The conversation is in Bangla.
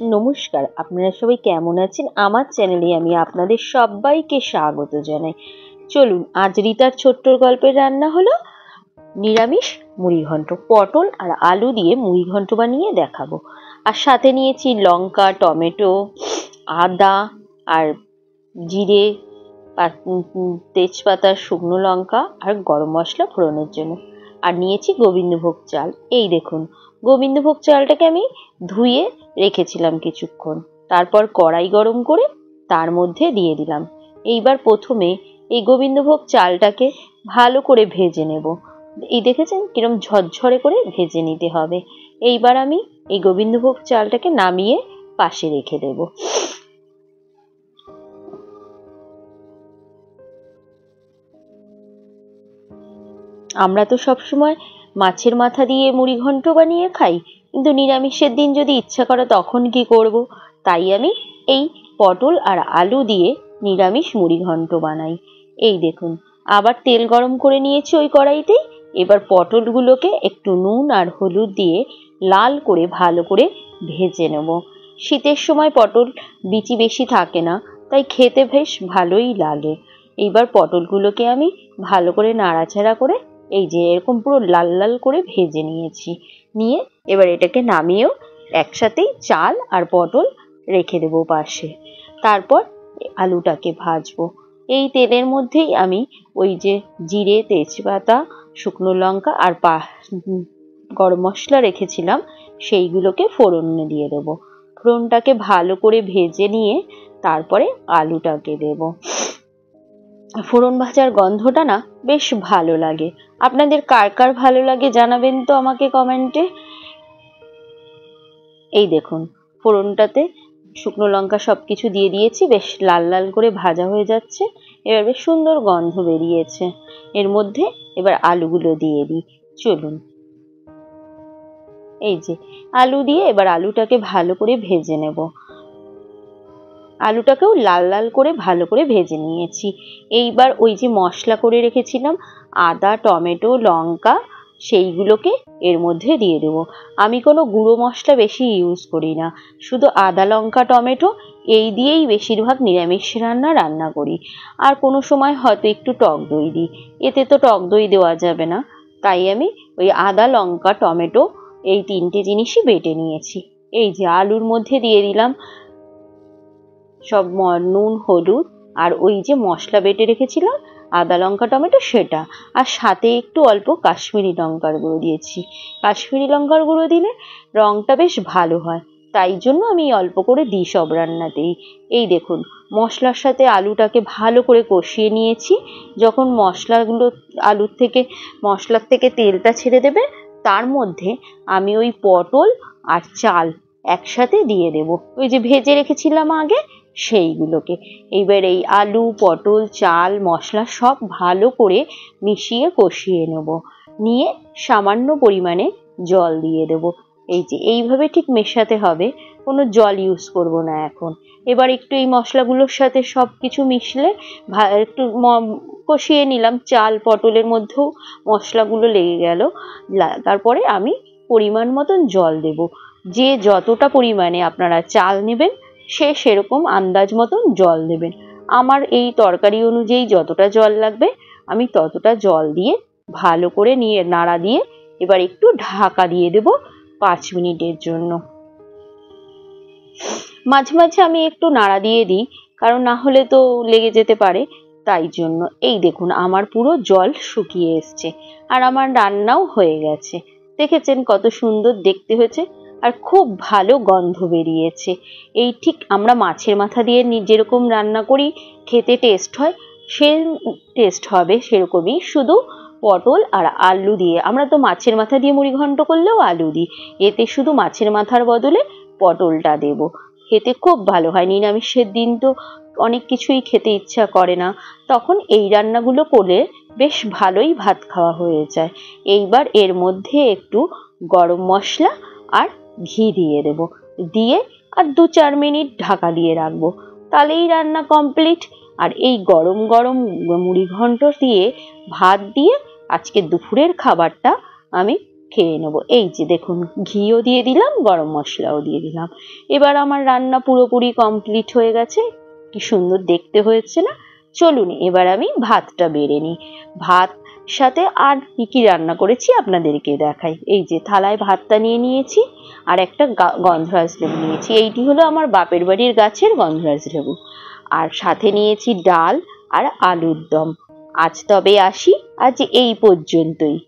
নমস্কার, আপনারা সবাই কেমন আছেন? আমার চ্যানেলে আমি আপনাদের সবাইকে স্বাগত জানাই। চলুন, আজ রিতার ছোট্ট গল্পের রান্না হলো নিরামিষ মুড়িঘণ্ট। পটল আর আলু দিয়ে মুড়িঘণ্ট বানিয়ে দেখাবো। আর সাথে নিয়েছি লঙ্কা, টমেটো, আদা আর জিরে, তেজপাতা, শুকনো লঙ্কা আর গরম মশলা ফোড়নের জন্য। আর নিয়েছি গোবিন্দভোগ চাল। এই দেখুন, গোবিন্দভোগ চালটাকে আমি ধুয়ে রেখেছিলাম কিছুক্ষণ। তারপর কড়াই গরম করে তার মধ্যে দিয়ে দিলাম। এইবার প্রথমে এই গোবিন্দভোগ চালটাকে ভালো করে ভেজে নেব। এই দেখেছেন কিরম ঝরঝরে করে ভেজে নিতে হবে। এইবার আমি এই গোবিন্দভোগ চালটাকে নামিয়ে পাশে রেখে দেব। আমরা তো সবসময় মাছের মাথা দিয়ে মুড়িঘণ্ট বানিয়ে খাই, কিন্তু নিরামিষের দিন যদি ইচ্ছা করে তখন কি করব? তাই আমি এই পটল আর আলু দিয়ে নিরামিষ মুড়িঘণ্ট বানাই। এই দেখুন, আবার তেল গরম করে নিয়েছি ওই কড়াইতেই। এবার পটলগুলোকে একটু নুন আর হলুদ দিয়ে লাল করে ভালো করে ভেজে নেব। শীতের সময় পটল বিচি বেশি থাকে না, তাই খেতে বেশ ভালোই লাগে। এইবার পটলগুলোকে আমি ভালো করে নাড়াচাড়া করে এই যে এরকম পুরো লাল লাল করে ভেজে নিয়েছি। নিয়ে এবার এটাকে নামিয়েও একসাথেই চাল আর পটল রেখে দেবো পাশে। তারপর আলুটাকে ভাজবো। এই তেলের মধ্যেই আমি ওই যে জিরে, তেজপাতা, শুকনো লঙ্কা আর গরম মশলা রেখেছিলাম, সেইগুলোকে ফোড়নে দিয়ে দেবো। ফোড়নটাকে ভালো করে ভেজে নিয়ে তারপরে আলুটাকে দেবো। ফোড়ন ভাজার গন্ধটা না বেশ ভালো লাগে। আপনাদের কার কার ভালো লাগে জানাবেন তো আমাকে কমেন্টে। এই দেখুন, ফোড়নটাতে শুকনো লঙ্কা সবকিছু দিয়ে দিয়েছি, বেশ লাল লাল করে ভাজা হয়ে যাচ্ছে। এবার বেশ সুন্দর গন্ধ বেরিয়েছে। এর মধ্যে এবার আলুগুলো দিয়ে দিই। চলুন, এই যে আলু দিয়ে এবার আলুটাকে ভালো করে ভেজে নেব। আলুটাকেও লাল লাল করে ভালো করে ভেজে নিয়েছি। এইবার ওই যে মশলা করে রেখেছিলাম আদা, টমেটো, লঙ্কা, সেইগুলোকে এর মধ্যে দিয়ে দেব। আমি কোনো গুঁড়ো মশলা বেশি ইউজ করি না, শুধু আদা, লঙ্কা, টমেটো এই দিয়েই বেশিরভাগ নিরামিষ রান্না করি। আর কোনো সময় হয়তো একটু টক দই দিই, এতে তো টক দই দেওয়া যাবে না। তাই আমি ওই আদা, লঙ্কা, টমেটো এই তিনটে জিনিসই বেটে নিয়েছি। এই যে আলুর মধ্যে দিয়ে দিলাম সব নুন, হলুদ আর ওই যে মশলা বেটে রেখেছিলাম আদা, লঙ্কা, টমেটো, সেটা। আর সাথে একটু অল্প কাশ্মীরি লঙ্কার গুঁড়ো দিয়েছি। কাশ্মীরি লঙ্কার গুঁড়ো দিলে রঙটা বেশ ভালো হয়, তাই জন্য আমি অল্প করে দিই সব রান্নাতেই। এই দেখুন, মশলার সাথে আলুটাকে ভালো করে কষিয়ে নিয়েছি। যখন মশলার থেকে তেলটা ছেড়ে দেবে, তার মধ্যে আমি ওই পটল আর চাল একসাথে দিয়ে দেব, ওই যে ভেজে রেখেছিলাম আগে সেইগুলোকে। এইবার এই আলু, পটল, চাল, মশলা সব ভালো করে মিশিয়ে কষিয়ে নেব। নিয়ে সামান্য পরিমাণে জল দিয়ে দেব। এই যে এইভাবে ঠিক মেশাতে হবে, কোনো জল ইউজ করব না এখন। এবার একটু এই মশলাগুলোর সাথে সব কিছু মিশলে একটু কষিয়ে নিলাম। চাল পটলের মধ্যেও মশলাগুলো লেগে গেল। তারপরে আমি পরিমাণ মতন জল দেব। যে যতটা পরিমাণে আপনারা চাল নেবেন সে সেরকম আন্দাজ মতন জল দেবেন। আমার এই তরকারি অনুযায়ী যতটা জল লাগবে আমি ততটা জল দিয়ে ভালো করে নিয়ে নাড়া দিয়ে এবার একটু ঢাকা দিয়ে দেব 5 মিনিটের জন্য। মাঝে মাঝে আমি একটু নাড়া দিয়ে দিই, কারণ না হলে তো লেগে যেতে পারে, তাই জন্য। এই দেখুন, আমার পুরো জল শুকিয়ে এসছে আর আমার রান্নাও হয়ে গেছে। দেখেছেন কত সুন্দর দেখতে হয়েছে আর খুব ভালো গন্ধ বেরিয়েছে। এই ঠিক আমরা মাছের মাথা দিয়ে যেরকম রান্না করি খেতে টেস্ট হয়, সে টেস্ট হবে সেরকমই, শুধু পটল আর আলু দিয়ে। আমরা তো মাছের মাথা দিয়ে মুড়িঘণ্ট করলেও আলু দিই, এতে শুধু মাছের মাথার বদলে পটলটা দেব। খেতে খুব ভালো হয়। নিরামিষের দিন তো অনেক কিছুই খেতে ইচ্ছা করে না, তখন এই রান্নাগুলো করলে বেশ ভালোই ভাত খাওয়া হয়ে যায়। এইবার এর মধ্যে একটু গরম মশলা আর ঘি দিয়ে দেব, দিয়ে আর 2-4 মিনিট ঢাকা দিয়ে রাখবো, তাহলেই রান্না কমপ্লিট। আর এই গরম গরম মুড়িঘণ্ট দিয়ে ভাত দিয়ে আজকে দুপুরের খাবারটা আমি খেয়ে নেবো। এই যে দেখুন, ঘিও দিয়ে দিলাম, গরম মশলাও দিয়ে দিলাম। এবার আমার রান্না পুরোপুরি কমপ্লিট হয়ে গেছে। কি সুন্দর দেখতে হয়েছে না? চলুন এবার আমি ভাতটা বেড়ে নিই। ভাত সাথে আর কি কি রান্না করেছি আপনাদেরকে দেখাই। এই যে থালায় ভাতটা নিয়ে নিয়েছি, আর একটা গন্ধরাজ লেবু নিয়েছি। এইটি হলো আমার বাপের বাড়ির গাছের গন্ধরাজ লেবু। আর সাথে নিয়েছি ডাল আর আলুর দম। আজ তবে আসি, আজ এই পর্যন্তই।